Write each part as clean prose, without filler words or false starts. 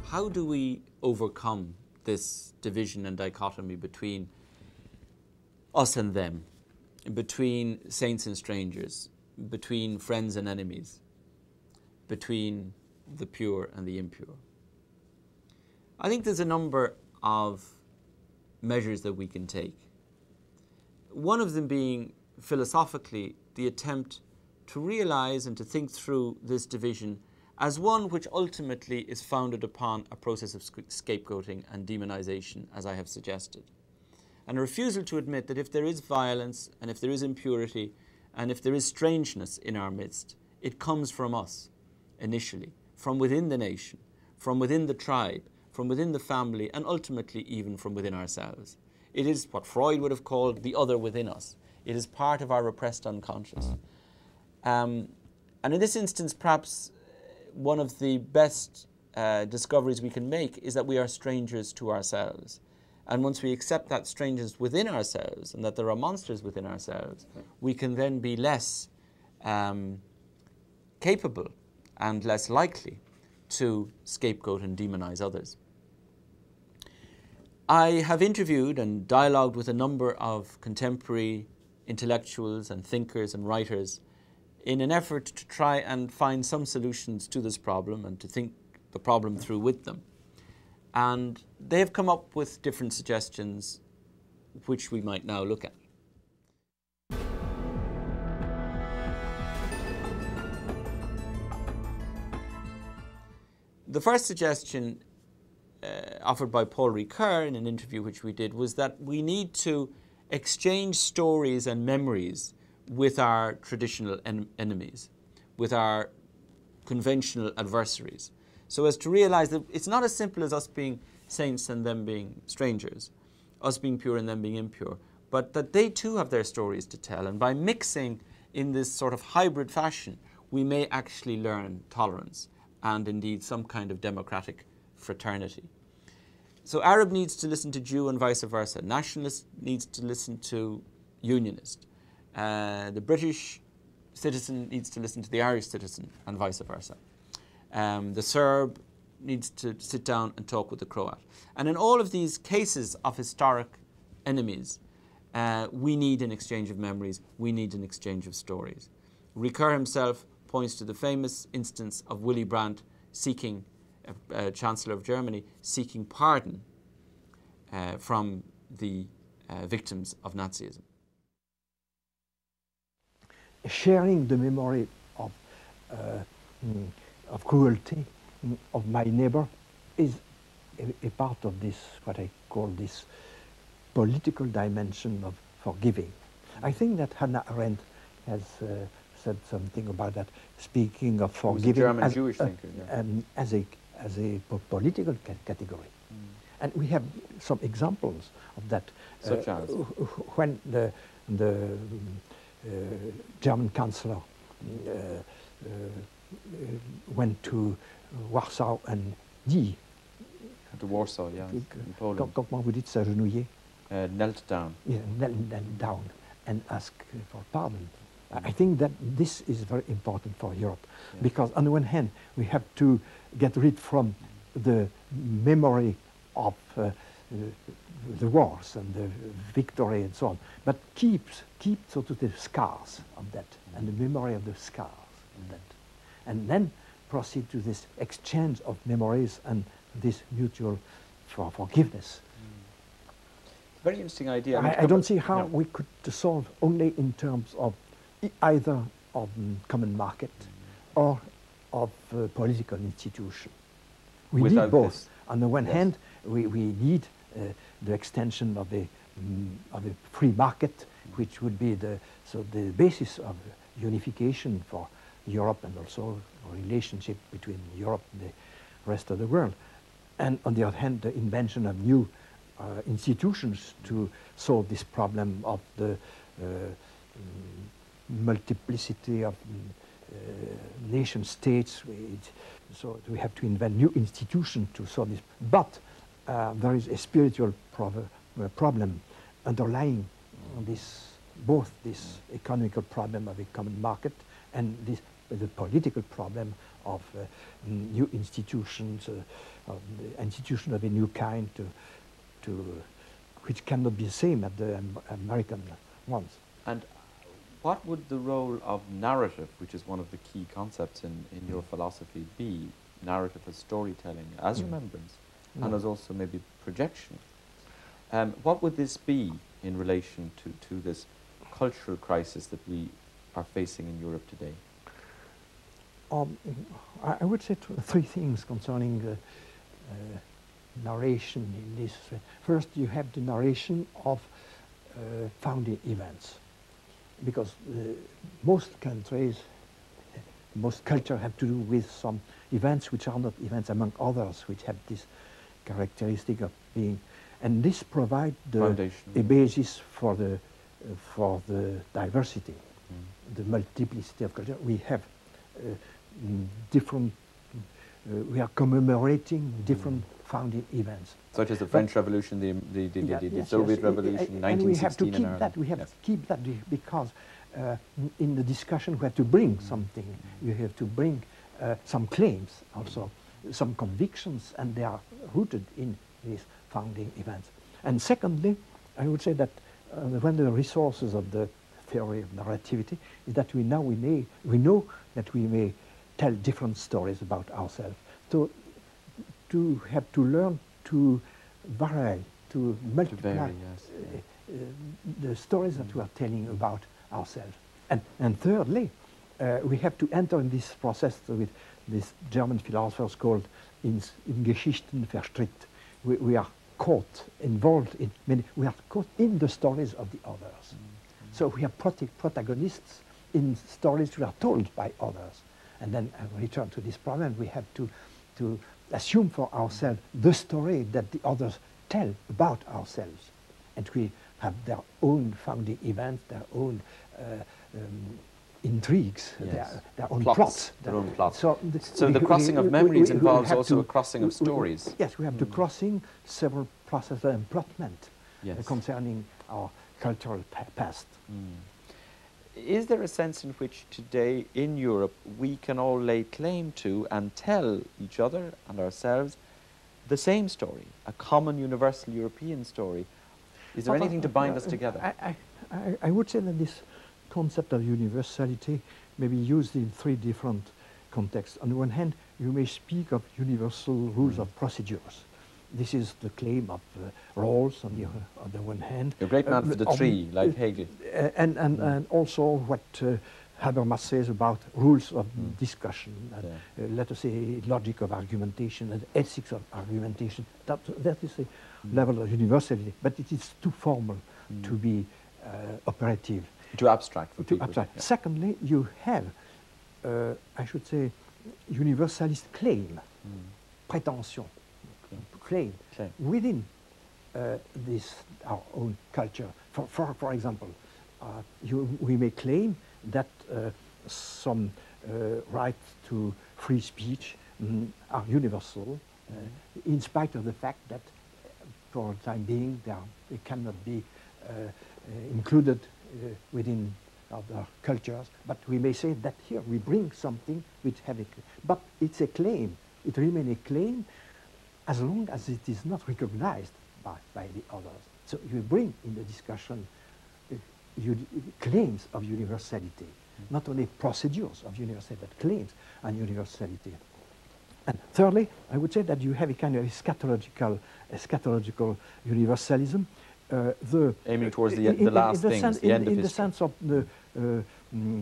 how do we overcome this division and dichotomy between us and them, between saints and strangers, between friends and enemies, between the pure and the impure? I think there's a number of measures that we can take. One of them being, philosophically, the attempt to realize and to think through this division as one which ultimately is founded upon a process of scapegoating and demonization, as I have suggested. And a refusal to admit that if there is violence, and if there is impurity, and if there is strangeness in our midst, it comes from us, initially, from within the nation, from within the tribe, from within the family, and ultimately even from within ourselves. It is what Freud would have called the other within us. It is part of our repressed unconscious. And in this instance, perhaps one of the best discoveries we can make is that we are strangers to ourselves. And once we accept that strangers within ourselves and that there are monsters within ourselves, we can then be less capable and less likely to scapegoat and demonize others. I have interviewed and dialogued with a number of contemporary intellectuals and thinkers and writers in an effort to try and find some solutions to this problem and to think the problem through with them. And they have come up with different suggestions which we might now look at. The first suggestion offered by Paul Ricoeur in an interview which we did was that we need to exchange stories and memories with our traditional enemies, with our conventional adversaries, so as to realize that it's not as simple as us being saints and them being strangers, us being pure and them being impure, but that they too have their stories to tell. And by mixing in this sort of hybrid fashion, we may actually learn tolerance and indeed some kind of democratic fraternity. So Arab needs to listen to Jew and vice versa. Nationalist needs to listen to Unionist. The British citizen needs to listen to the Irish citizen and vice versa. The Serb needs to sit down and talk with the Croat. And in all of these cases of historic enemies, we need an exchange of memories, we need an exchange of stories. Ricoeur himself points to the famous instance of Willy Brandt seeking, Chancellor of Germany, seeking pardon from the victims of Nazism. Sharing the memory of cruelty of my neighbor is a part of this, what I call this political dimension of forgiving. I think that Hannah Arendt has said something about that, speaking of forgiving German as, Jewish thinker, yeah. as a political category. And we have some examples of that. Such as? When the German Chancellor went to Warsaw and dit. To Warsaw, yeah, in Poland. Comment vous dites s'agenouiller? Knelt down. Yeah, knelt down and asked for pardon. I think that this is very important for Europe, because on the one hand we have to get rid from the memory of the wars and the victory and so on, but keep sort of the scars of that and the memory of the scars of that, and then proceed to this exchange of memories and this mutual forgiveness. Very interesting idea. I don't see how we could solve only in terms of either of common market or of political institution. We need both. This. On the one hand, we need the extension of a free market, which would be the basis of unification for Europe and also a relationship between Europe and the rest of the world. And on the other hand, the invention of new institutions to solve this problem of the multiplicity of nation states. So we have to invent new institutions to solve this. But there is a spiritual problem underlying this, both this economical problem of a common market and the political problem of new institutions, institution of a new kind which cannot be the same as the American ones. And what would the role of narrative, which is one of the key concepts in your philosophy, be? Narrative as storytelling, as remembrance, and as also maybe projection. What would this be in relation to this cultural crisis that we are facing in Europe today? I would say three things concerning narration in this. First, you have the narration of founding events, because most countries, most culture have to do with some events which are not events among others, which have this characteristic of being, and this provides a basis for the diversity, the multiplicity of culture. We have different, we are commemorating different founding events. Such as the French Revolution, the Soviet Revolution, 1916 and we have to keep that. We have to keep that because in the discussion we have to bring something. You have to bring some claims, also some convictions, and they are rooted in these founding events. And secondly, I would say that one of the resources of the theory of narrativity is that we know that we may tell different stories about ourselves. To have to learn to vary, to multiply the stories that we are telling about ourselves. And thirdly, we have to enter in this process with these German philosophers called in Geschichten verstrickt. We are caught, involved in many, we are caught in the stories of the others. So we are protagonists in stories which are told by others. And then I return to this problem, we have to assume for ourselves the story that the others tell about ourselves. And we have their own founding events, their own intrigues, their own plots. Their own plots. So the crossing of memories involves also a crossing of stories. Yes, we have the crossing several processes of emplotment concerning our cultural past. Is there a sense in which today in Europe we can all lay claim to and tell each other and ourselves the same story, a common universal European story? Is there anything to bind us together? I would say that this concept of universality may be used in three different contexts. On the one hand, you may speak of universal rules of procedures. This is the claim of Rawls on the one hand. A great man for the tree, like Hegel. And also what Habermas says about rules of discussion, let us say logic of argumentation and ethics of argumentation. That is a level of universality, but it is too formal to be operative. Too abstract for people. Abstract. Yeah. Secondly, you have, I should say, universalist claim, prétention, claim within this our own culture. For example, we may claim that some rights to free speech are universal, in spite of the fact that, for the time being, they cannot be included within other cultures. But we may say that here we bring something which have a claim. But it's a claim. It remains a claim as long as it is not recognized by the others. So you bring in the discussion claims of universality, not only procedures of universality, but claims and universality. And thirdly, I would say that you have a kind of eschatological universalism. Aiming towards the last things, the end of history. In the sense of the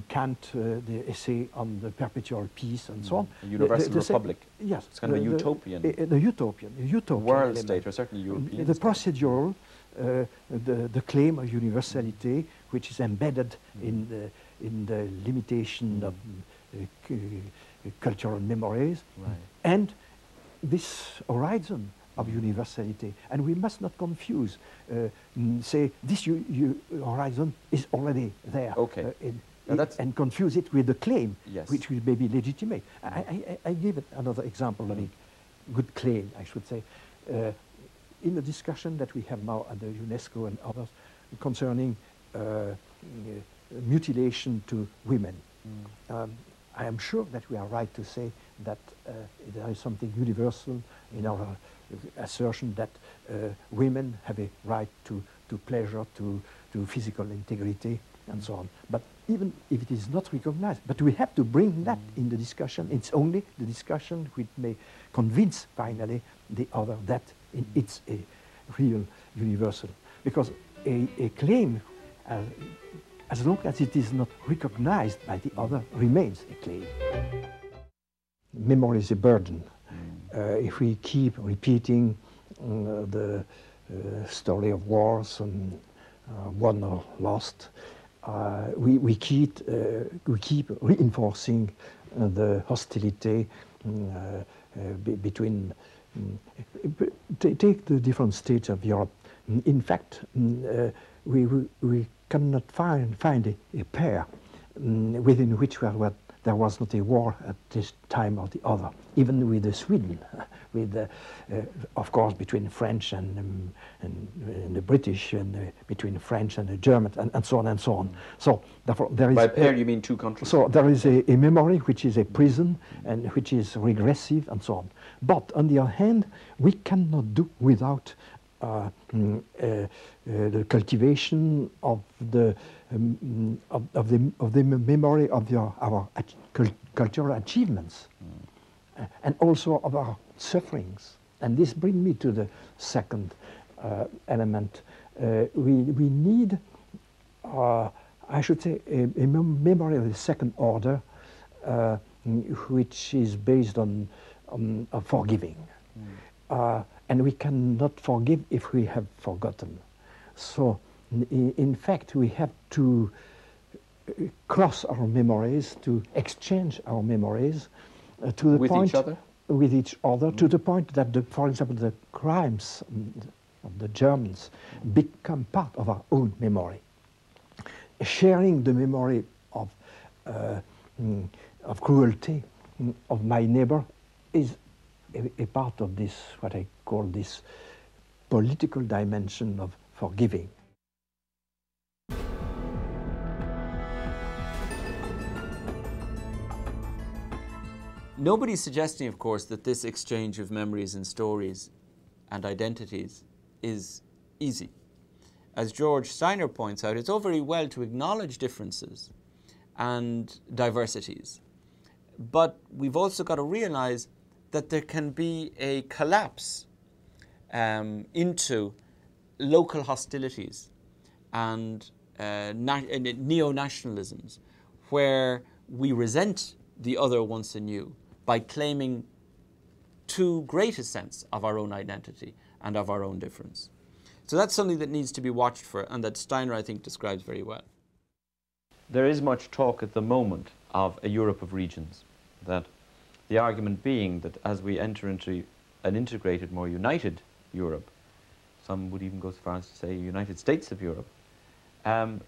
Kant, the essay on the perpetual peace and so on. A universal republic. Yes. It's kind of a utopian. The utopian world element. state, or certainly European The state. procedural, the claim of universality, which is embedded in the limitation of cultural memories, and this horizon of universality. And we must not confuse, say, this horizon is already there. Okay. And confuse it with the claim, Yes. which will maybe legitimate. I give it another example of a good claim, I should say. In the discussion that we have now at the UNESCO and others concerning mutilation to women, I am sure that we are right to say that there is something universal in our assertion that women have a right to pleasure, to physical integrity, and so on. But even if it is not recognized, but we have to bring that in the discussion. It's only the discussion which may convince finally the other that it's a real universal. Because a claim, as long as it is not recognized by the other, remains a claim. Memory is a burden. If we keep repeating the story of wars and won or lost, we keep reinforcing the hostility between. Take the different states of Europe. In fact, we cannot find a pair within which there was not a war at this time or the other. Even with Sweden, with of course between French and the British, and between French and the German, and so on and so on. So therefore there is. By pair you mean two countries? So there is a memory which is a prison and which is regressive and so on. But on the other hand, we cannot do without the cultivation of the memory of our cultural achievements, and also of our sufferings. And this brings me to the second element. We need, I should say, a memory of the second order, which is based on forgiving. And we cannot forgive if we have forgotten. So, in fact, we have to cross our memories, to exchange our memories to the with point each other? With each other, to the point that, for example, the crimes of the Germans become part of our own memory. Sharing the memory of cruelty of my neighbor is a part of this, what I call this political dimension of forgiving. Nobody's suggesting, of course, that this exchange of memories and stories and identities is easy. As George Steiner points out, it's all very well to acknowledge differences and diversities, but we've also got to realize that there can be a collapse into local hostilities and neo-nationalisms, where we resent the other once anew by claiming too great a sense of our own identity and of our own difference. So that's something that needs to be watched for, and that Steiner, I think, describes very well. There is much talk at the moment of a Europe of regions, that the argument being that as we enter into an integrated, more united Europe, some would even go so far as to say United States of Europe,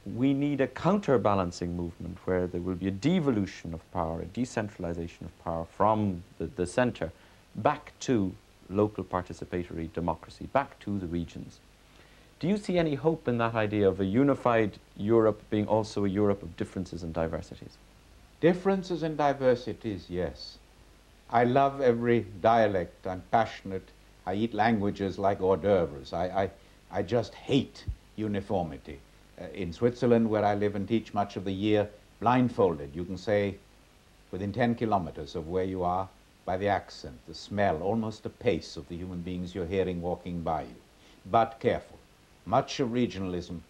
we need a counterbalancing movement where there will be a devolution of power, a decentralization of power from the center back to local participatory democracy, back to the regions. Do you see any hope in that idea of a unified Europe being also a Europe of differences and diversities? Differences and diversities, yes. I love every dialect. I'm passionate. I eat languages like hors d'oeuvres. I just hate uniformity. In Switzerland, where I live and teach much of the year, blindfolded, you can say within 10 kilometers of where you are by the accent, the smell, almost the pace of the human beings you're hearing walking by you. But careful. Much of regionalism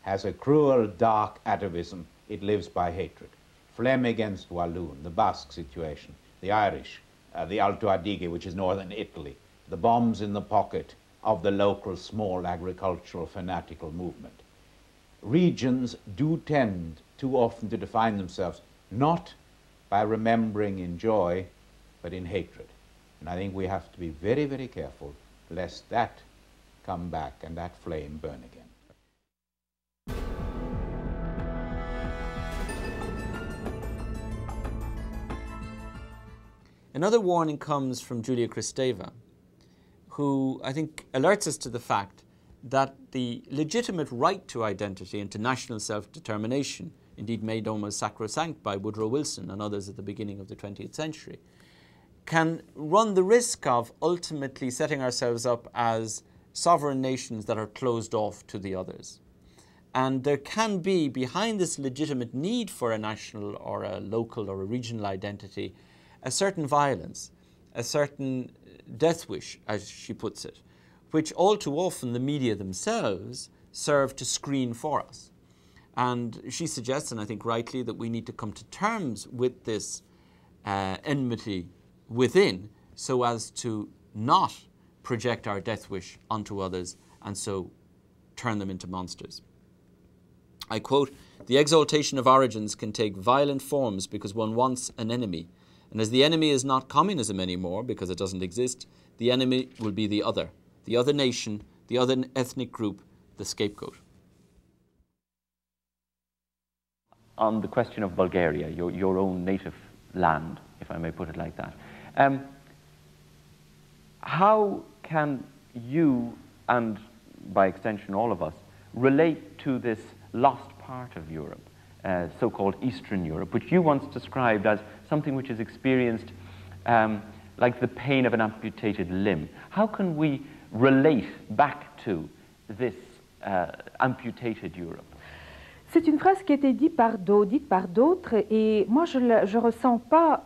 has a cruel, dark atavism. It lives by hatred. Flem against Walloon, the Basque situation, the Irish, the Alto Adige, which is northern Italy, the bombs in the pocket of the local small agricultural fanatical movement. Regions do tend too often to define themselves not by remembering in joy, but in hatred. And I think we have to be very, very careful lest that come back and that flame burn again. Another warning comes from Julia Kristeva, who I think alerts us to the fact that the legitimate right to identity and to national self-determination indeed made almost sacrosanct by Woodrow Wilson and others at the beginning of the 20th century, can run the risk of ultimately setting ourselves up as sovereign nations that are closed off to the others. And there can be, behind this legitimate need for a national or a local or a regional identity, a certain violence, a certain death wish, as she puts it, which all too often the media themselves serve to screen for us. And she suggests, and I think rightly, that we need to come to terms with this enmity within so as to not project our death wish onto others and so turn them into monsters. I quote, "The exaltation of origins can take violent forms because one wants an enemy. And as the enemy is not communism anymore because it doesn't exist, the enemy will be the other nation, the other ethnic group, the scapegoat." On the question of Bulgaria, your own native land, if I may put it like that, how can you, and by extension all of us, relate to this lost part of Europe, so-called Eastern Europe, which you once described as something which is experienced like the pain of an amputated limb? How can we relate back to this amputated Europe? C'est une phrase qui a été dite par d'autres, et moi je ne ressens pas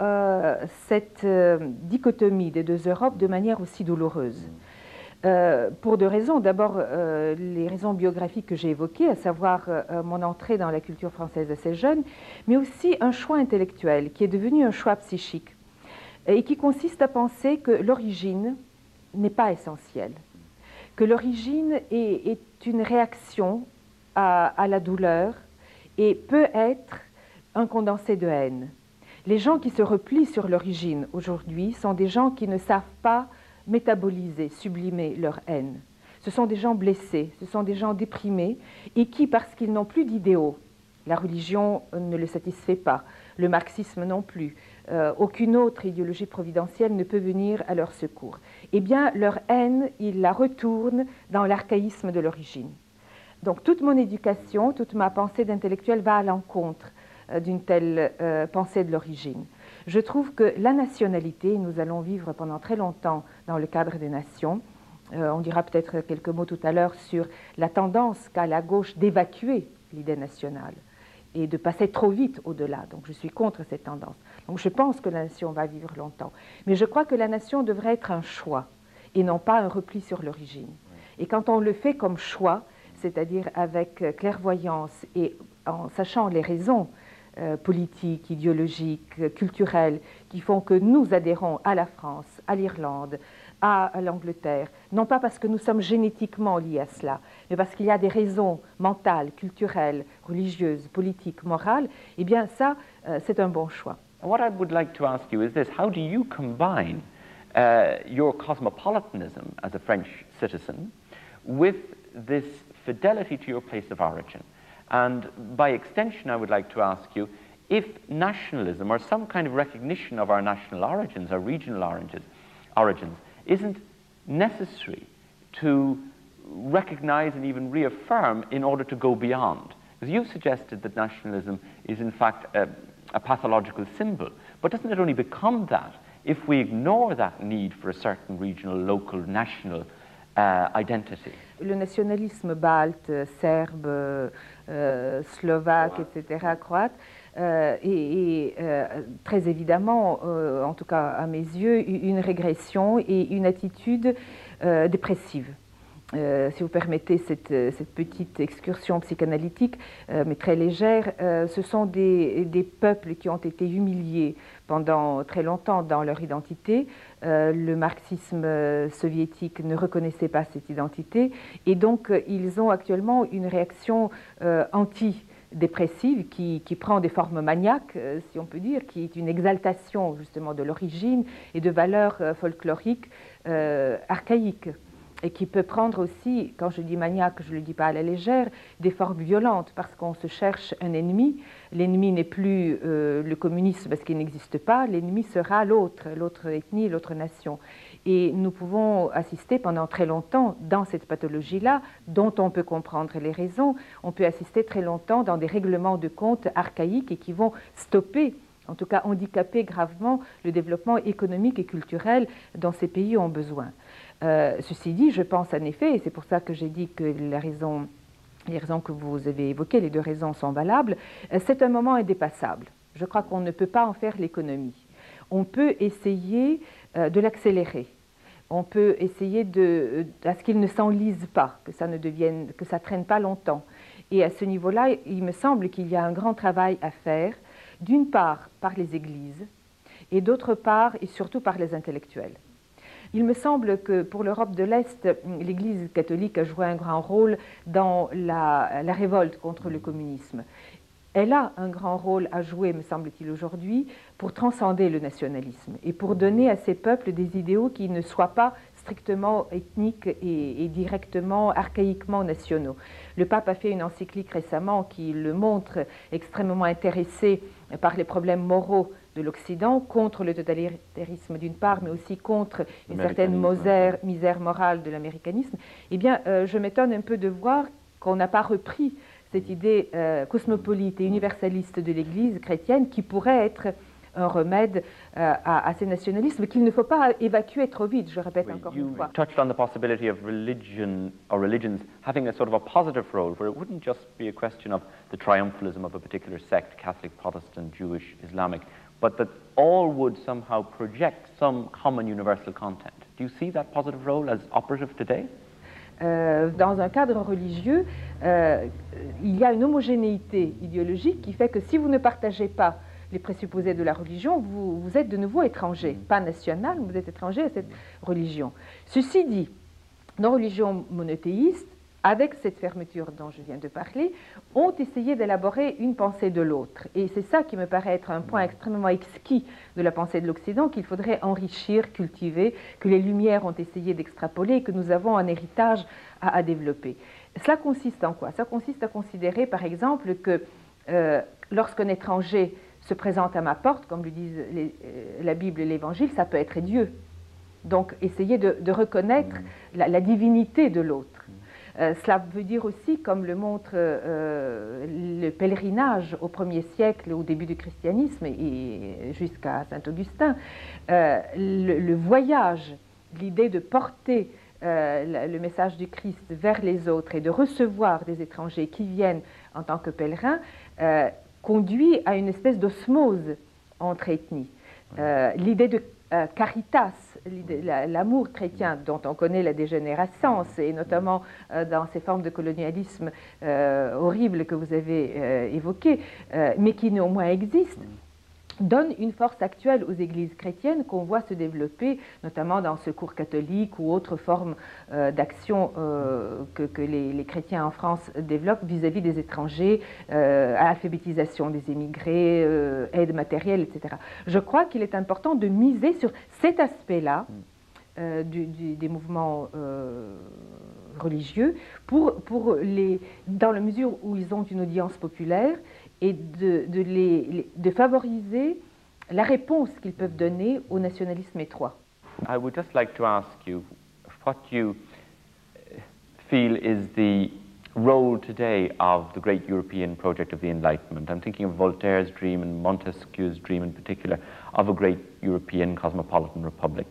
cette dichotomie des deux Europes de manière aussi douloureuse. Pour deux raisons. D'abord, les raisons biographiques que j'ai évoquées, à savoir mon entrée dans la culture française assez jeune, mais aussi un choix intellectuel qui est devenu un choix psychique et qui consiste à penser que l'origine n'est pas essentielle, que l'origine est une réaction à la douleur et peut être un condensé de haine. Les gens qui se replient sur l'origine aujourd'hui sont des gens qui ne savent pas métaboliser, sublimer leur haine. Ce sont des gens blessés, ce sont des gens déprimés et qui, parce qu'ils n'ont plus d'idéaux, la religion ne les satisfait pas, le marxisme non plus, aucune autre idéologie providentielle ne peut venir à leur secours. Eh bien, leur haine, ils la retournent dans l'archaïsme de l'origine. Donc toute mon éducation, toute ma pensée d'intellectuel va à l'encontre d'une telle pensée de l'origine. Je trouve que la nationalité, nous allons vivre pendant très longtemps dans le cadre des nations, on dira peut-être quelques mots tout à l'heure sur la tendance qu'a la gauche d'évacuer l'idée nationale et de passer trop vite au-delà. Donc je suis contre cette tendance. Donc je pense que la nation va vivre longtemps. Mais je crois que la nation devrait être un choix et non pas un repli sur l'origine. Et quand on le fait comme choix, c'est-à-dire avec clairvoyance et en sachant les raisons politiques, idéologiques, culturelles, qui font que nous adhérons à la France, à l'Irlande, à l'Angleterre, non pas parce que nous sommes génétiquement liés à cela, mais parce qu'il y a des raisons mentales, culturelles, religieuses, politiques, morales, eh bien ça, c'est un bon choix. What I would like to ask you is this: how do you combine your cosmopolitanism as a French citizen with this fidelity to your place of origin? And by extension, I would like to ask you if nationalism or some kind of recognition of our national origins, our regional origins, isn't necessary to recognize and even reaffirm in order to go beyond. Because you've suggested that nationalism is in fact a pathological symbol, but doesn't it only become that if we ignore that need for a certain regional, local, national identity? Le nationalisme balte, serbe, slovaque, etc., croate, est très évidemment, en tout cas à mes yeux, une régression et une attitude dépressive. Si vous permettez cette petite excursion psychanalytique, mais très légère, ce sont des peuples qui ont été humiliés pendant très longtemps dans leur identité. Le marxisme soviétique ne reconnaissait pas cette identité et donc ils ont actuellement une réaction anti-dépressive qui prend des formes maniaques, si on peut dire, qui est une exaltation justement de l'origine et de valeurs folkloriques archaïques. Et qui peut prendre aussi, quand je dis maniaque, je ne le dis pas à la légère, des formes violentes, parce qu'on se cherche un ennemi. L'ennemi n'est plus le communisme parce qu'il n'existe pas, l'ennemi sera l'autre ethnie, l'autre nation. Et nous pouvons assister pendant très longtemps dans cette pathologie-là, dont on peut comprendre les raisons, on peut assister très longtemps dans des règlements de compte archaïques et qui vont stopper, en tout cas handicaper gravement le développement économique et culturel dont ces pays ont besoin. Ceci dit, je pense en effet, et c'est pour ça que j'ai dit que les raisons que vous avez évoquées, les deux raisons sont valables, c'est un moment indépassable. Je crois qu'on ne peut pas en faire l'économie. On peut essayer de l'accélérer. On peut essayer à ce qu'il ne s'enlise pas, que ça ne traîne pas longtemps. Et à ce niveau-là, il me semble qu'il y a un grand travail à faire, d'une part par les églises, et d'autre part, et surtout par les intellectuels. Il me semble que pour l'Europe de l'Est, l'Église catholique a joué un grand rôle dans la révolte contre le communisme. Elle a un grand rôle à jouer, me semble-t-il, aujourd'hui, pour transcender le nationalisme et pour donner à ces peuples des idéaux qui ne soient pas strictement ethniques et directement, archaïquement nationaux. Le pape a fait une encyclique récemment qui le montre extrêmement intéressé par les problèmes moraux de l'Occident, contre le totalitarisme d'une part, mais aussi contre une certaine misère morale de l'américanisme. Eh bien, je m'étonne un peu de voir qu'on n'a pas repris cette idée cosmopolite et universaliste de l'Église chrétienne qui pourrait être un remède à ces nationalismes qu'il ne faut pas évacuer trop vite, je répète encore une fois. You touched on the possibility of religion or religions having a sort of a positive role where it wouldn't just be a question of the triumphalism of a particular sect, Catholic, Protestant, Jewish, Islamic, but that all would somehow project some common universal content. Do you see that positive role as operative today? Dans un cadre religieux, il y a une homogénéité idéologique qui fait que si vous ne partagez pas les présupposés de la religion, vous êtes de nouveau étranger, pas national, mais vous êtes étranger à cette religion. Ceci dit, nos religions monothéistes, avec cette fermeture dont je viens de parler, ont essayé d'élaborer une pensée de l'autre. Et c'est ça qui me paraît être un point extrêmement exquis de la pensée de l'Occident, qu'il faudrait enrichir, cultiver, que les Lumières ont essayé d'extrapoler et que nous avons un héritage à développer. Cela consiste en quoi? Ça consiste à considérer, par exemple, que lorsqu'un étranger se présente à ma porte, comme le disent la Bible et l'Évangile, ça peut être Dieu. Donc, essayer de reconnaître la divinité de l'autre. Cela veut dire aussi, comme le montre le pèlerinage au 1er siècle, au début du christianisme et jusqu'à Saint-Augustin, le voyage, l'idée de porter le message du Christ vers les autres et de recevoir des étrangers qui viennent en tant que pèlerins, conduit à une espèce d'osmose entre ethnies. L'idée de caritas, l'amour chrétien dont on connaît la dégénérescence, et notamment dans ces formes de colonialisme horribles que vous avez évoquées, mais qui néanmoins existent, donne une force actuelle aux églises chrétiennes qu'on voit se développer, notamment dans Secours catholique ou autres formes d'action que les chrétiens en France développent vis-à-vis des étrangers, alphabétisation des émigrés, aide matérielle, etc. Je crois qu'il est important de miser sur cet aspect-là des mouvements religieux dans la mesure où ils ont une audience populaire et de favoriser la réponse qu'ils peuvent donner au nationalisme étroit. I would just like to ask you what you feel is the role today of the great European project of the Enlightenment. I'm thinking of Voltaire's dream and Montesquieu's dream in particular of a great European cosmopolitan republic.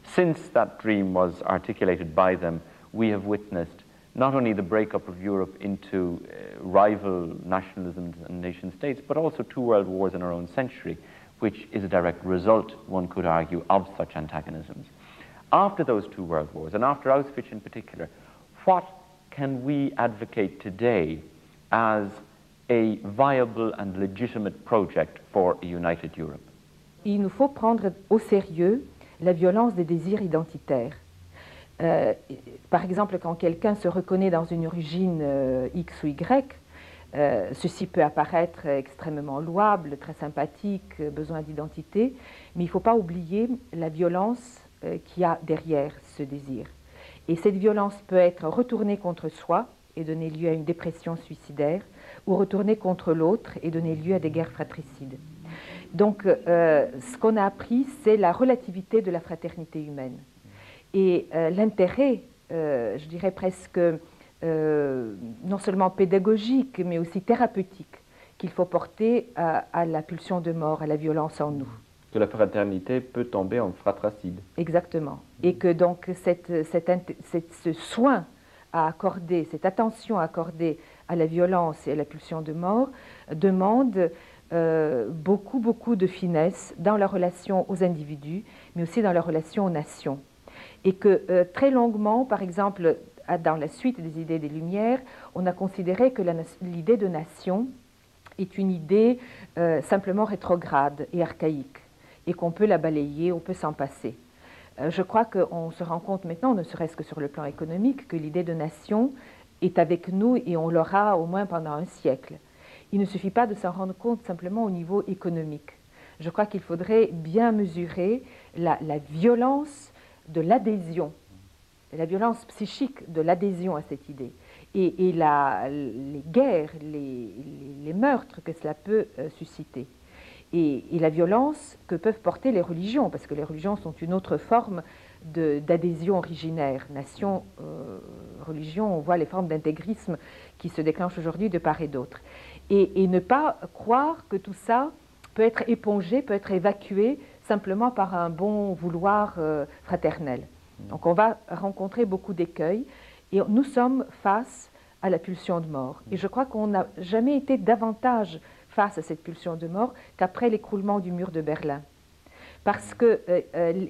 Since that dream was articulated by them, we have witnessed not only the breakup of Europe into rival nationalisms and nation states, but also 2 world wars in our own century, which is a direct result, one could argue, of such antagonisms. After those 2 world wars, and after Auschwitz in particular, what can we advocate today as a viable and legitimate project for a united Europe? Il nous faut prendre au sérieux la violence des désirs identitaires. Par exemple, quand quelqu'un se reconnaît dans une origine X ou Y, ceci peut apparaître extrêmement louable, très sympathique, besoin d'identité, mais il ne faut pas oublier la violence qu'il y a derrière ce désir. Et cette violence peut être retournée contre soi et donner lieu à une dépression suicidaire, ou retournée contre l'autre et donner lieu à des guerres fratricides. Donc, ce qu'on a appris, c'est la relativité de la fraternité humaine. et l'intérêt, je dirais presque, non seulement pédagogique, mais aussi thérapeutique, qu'il faut porter à la pulsion de mort, à la violence en nous. Que la fraternité peut tomber en fratricide. Exactement. Et que donc ce soin à accorder, cette attention accordée à la violence et à la pulsion de mort demande beaucoup de finesse dans la relation aux individus, mais aussi dans la relation aux nations. Et que très longuement, par exemple, dans la suite des idées des Lumières, on a considéré que l'idée de nation est une idée simplement rétrograde et archaïque, et qu'on peut la balayer, on peut s'en passer. Je crois qu'on se rend compte maintenant, ne serait-ce que sur le plan économique, que l'idée de nation est avec nous et on l'aura au moins pendant un siècle. Il ne suffit pas de s'en rendre compte simplement au niveau économique. Je crois qu'il faudrait bien mesurer la violence de l'adhésion, la violence psychique de l'adhésion à cette idée, et les guerres, les meurtres que cela peut susciter, et la violence que peuvent porter les religions, parce que les religions sont une autre forme d'adhésion originaire. Nation, religion, on voit les formes d'intégrisme qui se déclenchent aujourd'hui de part et d'autre. Et ne pas croire que tout ça peut être épongé, peut être évacué simplement par un bon vouloir fraternel. Donc on va rencontrer beaucoup d'écueils et nous sommes face à la pulsion de mort. Et je crois qu'on n'a jamais été davantage face à cette pulsion de mort qu'après l'écroulement du mur de Berlin. Parce que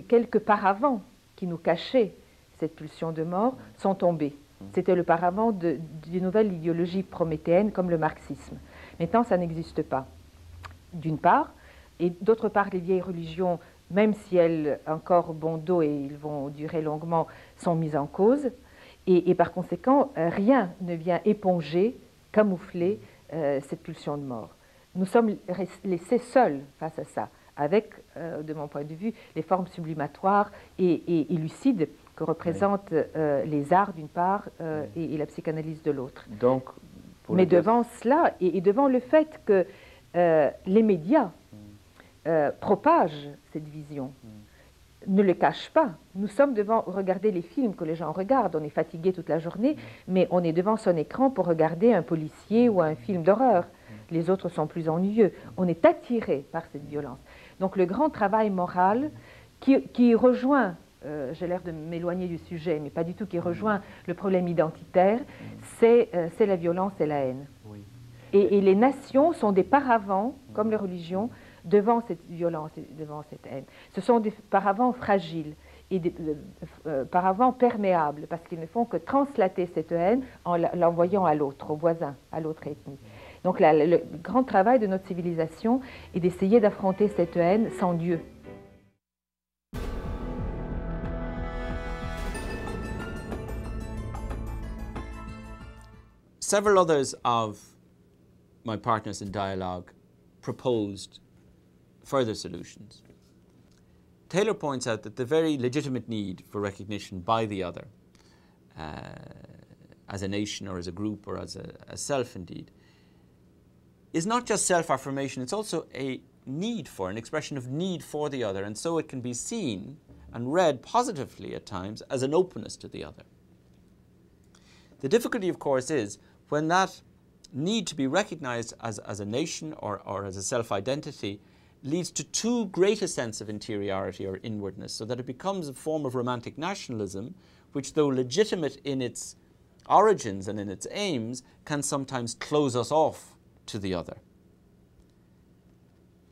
quelques paravents qui nous cachaient cette pulsion de mort sont tombés. C'était le paravent des nouvelles idéologies prométhéennes comme le marxisme. Maintenant, ça n'existe pas, d'une part, et d'autre part, les vieilles religions, même si elles encore bon dos et ils vont durer longuement, sont mises en cause, et par conséquent, rien ne vient éponger, camoufler cette pulsion de mort. Nous sommes laissés seuls face à ça, avec, de mon point de vue, les formes sublimatoires et lucides que représentent les arts d'une part et la psychanalyse de l'autre. Mais devant cela, et devant le fait que les médias propagent cette vision, ne le cachent pas. Nous sommes devant regarder les films que les gens regardent, on est fatigué toute la journée, mais on est devant son écran pour regarder un policier ou un film d'horreur. Les autres sont plus ennuyeux. On est attiré par cette violence. Donc le grand travail moral qui rejoint, j'ai l'air de m'éloigner du sujet, mais pas du tout, qui rejoint le problème identitaire, c'est la violence et la haine. Oui. Et les nations sont des paravents, comme les religions, devant cette violence et devant cette haine. Ce sont des paravents fragiles et des paravents perméables, parce qu'ils ne font que translater cette haine en l'envoyant à l'autre, au voisin, à l'autre ethnie. Donc le grand travail de notre civilisation est d'essayer d'affronter cette haine sans Dieu. Several others of my partners in dialogue proposed further solutions. Taylor points out that the very legitimate need for recognition by the other, as a nation or as a group or as a self indeed, is not just self-affirmation, it's also a need for, an expression of need for the other, and so it can be seen and read positively at times as an openness to the other. The difficulty, of course, is when that need to be recognized as a nation or as a self-identity leads to too great a sense of interiority or inwardness, so that it becomes a form of romantic nationalism, which, though legitimate in its origins and in its aims, can sometimes close us off to the other.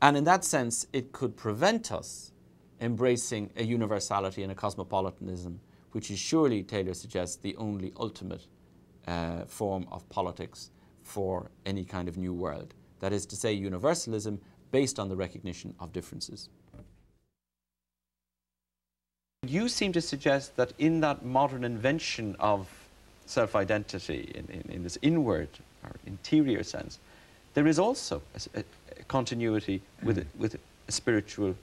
And in that sense, it could prevent us embracing a universality and a cosmopolitanism, which is surely, Taylor suggests, the only ultimate form of politics for any kind of new world. That is to say, universalism based on the recognition of differences. You seem to suggest that in that modern invention of self-identity, in this inward or interior sense, there is also a continuity with a spiritual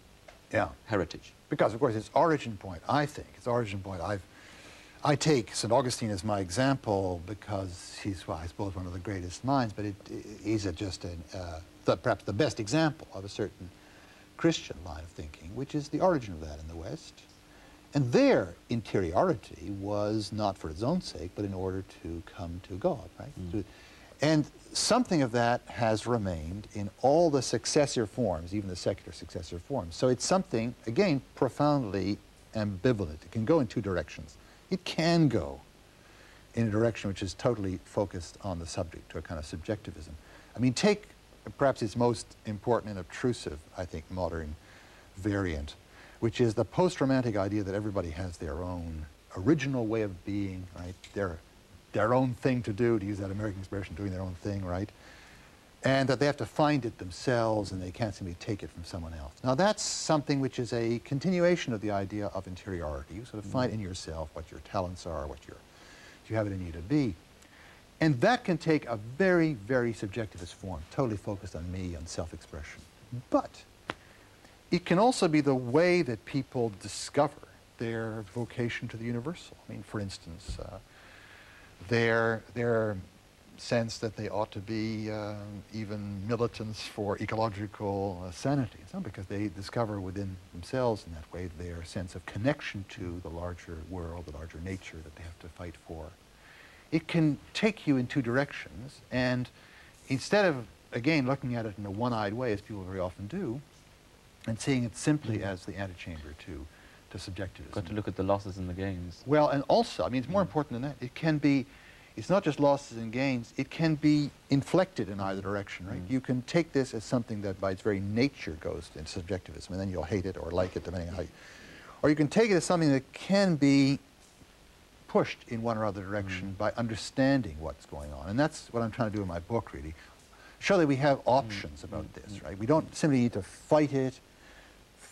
heritage. Because, of course, its origin point, I think, its origin point, I take St. Augustine as my example because he's, well, I suppose, one of the greatest minds, but he's perhaps the best example of a certain Christian line of thinking, which is the origin of that in the West. And their interiority was not for its own sake, but in order to come to God, right? And something of that has remained in all the successor forms, even the secular successor forms. So it's something, again, profoundly ambivalent. It can go in two directions. It can go in a direction which is totally focused on the subject, to a kind of subjectivism. I mean, take perhaps its most important and obtrusive, I think, modern variant, which is the post-romantic idea that everybody has their own original way of being, right? Their own thing to do, to use that American expression, doing their own thing, right? And that they have to find it themselves and they can't simply take it from someone else. Now that's something which is a continuation of the idea of interiority. You sort of find in yourself what your talents are, what you have it in you to be. And that can take a very, very subjectivist form, totally focused on me, on self-expression. But it can also be the way that people discover their vocation to the universal. I mean, for instance, their sense that they ought to be even militants for ecological sanity. It's not because they discover within themselves in that way their sense of connection to the larger world, the larger nature that they have to fight for. It can take you in two directions, and instead of, again, looking at it in a one-eyed way, as people very often do, and seeing it simply as the antechamber to subjectivism. Got to look at the losses and the gains. Well, and also, I mean, it's more important than that. It can be, it's not just losses and gains, it can be inflected in either direction, right? You can take this as something that by its very nature goes into subjectivism, and then you'll hate it or like it, depending on how you... Or you can take it as something that can be pushed in one or other direction by understanding what's going on. And that's what I'm trying to do in my book, really. Show that we have options about this, right? We don't simply need to fight it,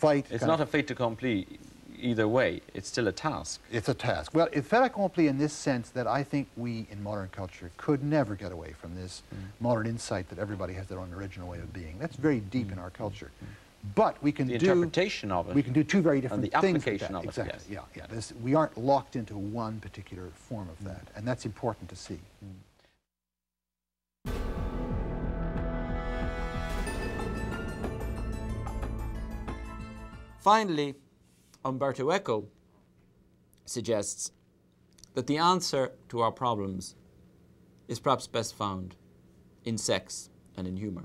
It's not a fait accompli either way. It's still a task. It's a task. Well, it's fait accompli in this sense that I think we in modern culture could never get away from this modern insight that everybody has their own original way of being. That's very deep in our culture. But we can the interpretation of it. We can do two very different and the things application with that. of it. Exactly. Yes. Yeah, yeah. We aren't locked into one particular form of that, and that's important to see. Finally, Umberto Eco suggests that the answer to our problems is perhaps best found in sex and in humor.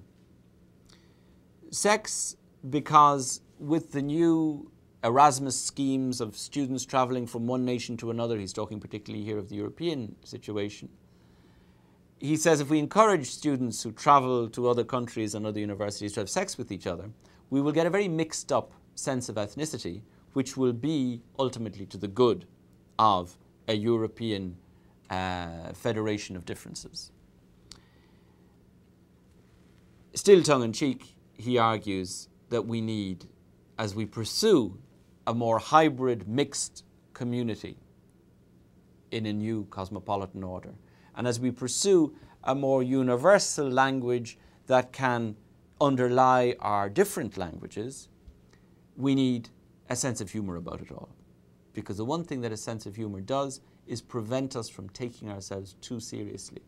Sex, because with the new Erasmus schemes of students traveling from one nation to another, he's talking particularly here of the European situation, he says if we encourage students who travel to other countries and other universities to have sex with each other, we will get a very mixed up sense of ethnicity, which will be ultimately to the good of a European federation of differences. Still tongue-in-cheek, he argues that we need, as we pursue a more hybrid, mixed community in a new cosmopolitan order, and as we pursue a more universal language that can underlie our different languages, we need a sense of humor about it all. Because the one thing that a sense of humor does is prevent us from taking ourselves too seriously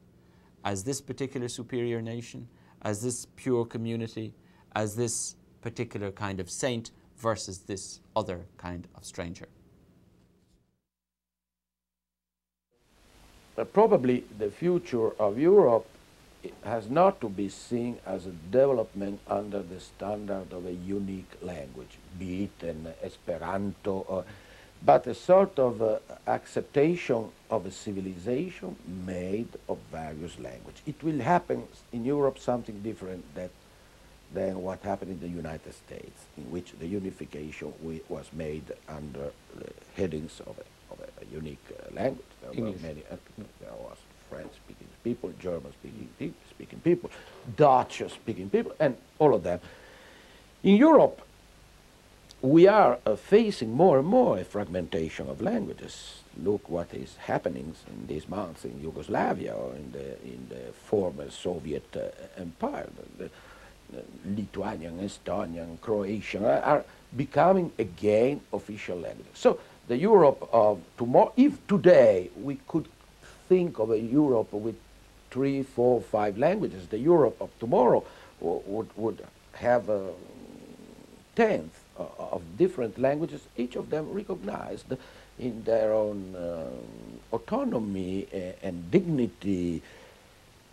as this particular superior nation, as this pure community, as this particular kind of saint versus this other kind of stranger. Probably the future of Europe has not to be seen as a development under the standard of a unique language, be it an Esperanto, but a sort of acceptation of a civilization made of various languages. It will happen in Europe something different than what happened in the United States, in which the unification was made under the headings of a unique language. There were many, there was French-speaking people, German-speaking people, Dutch-speaking people, and all of them. In Europe, we are facing more and more a fragmentation of languages. Look what is happening in these months in Yugoslavia or in the former Soviet empire. The Lithuanian, Estonian, Croatian are becoming again official languages. So the Europe of tomorrow, if today we could think of a Europe with 3, 4, 5 languages, the Europe of tomorrow would have 10th of different languages, each of them recognized in their own autonomy and dignity.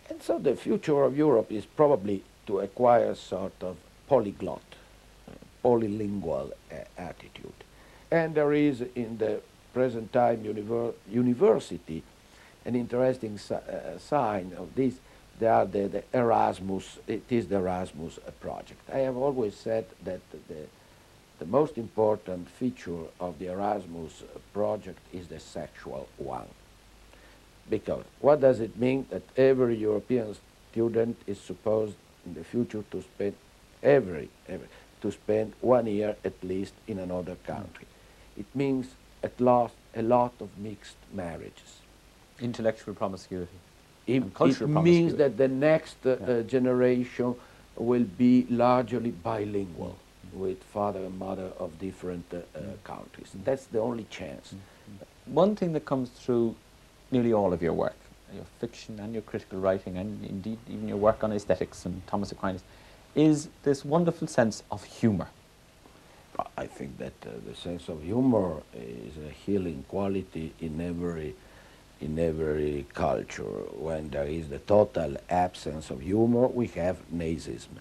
And so the future of Europe is probably to acquire a sort of polyglot, polylingual attitude. And there is in the present time university an interesting sign of this. They are the Erasmus, it is the Erasmus project. I have always said that the most important feature of the Erasmus project is the sexual one. Because what does it mean that every European student is supposed in the future to spend to spend 1 year at least in another country? It means at last a lot of mixed marriages. Intellectual promiscuity. It Cultural means that the next generation will be largely bilingual with father and mother of different countries. That's the only chance. One thing that comes through nearly all of your work, your fiction and your critical writing, and indeed even your work on aesthetics and Thomas Aquinas, is this wonderful sense of humour. I think that the sense of humor is a healing quality in every culture. When there is the total absence of humor, we have nazism.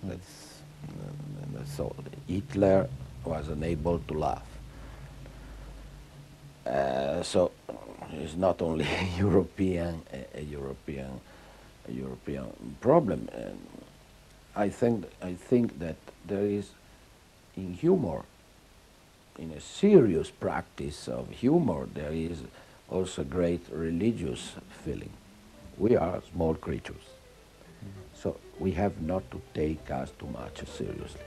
That's all. Hitler was unable to laugh. So it's not only a European problem. I think that there is in humor, in a serious practice of humor, there is also great religious feeling. We are small creatures, so we have not to take us too much seriously.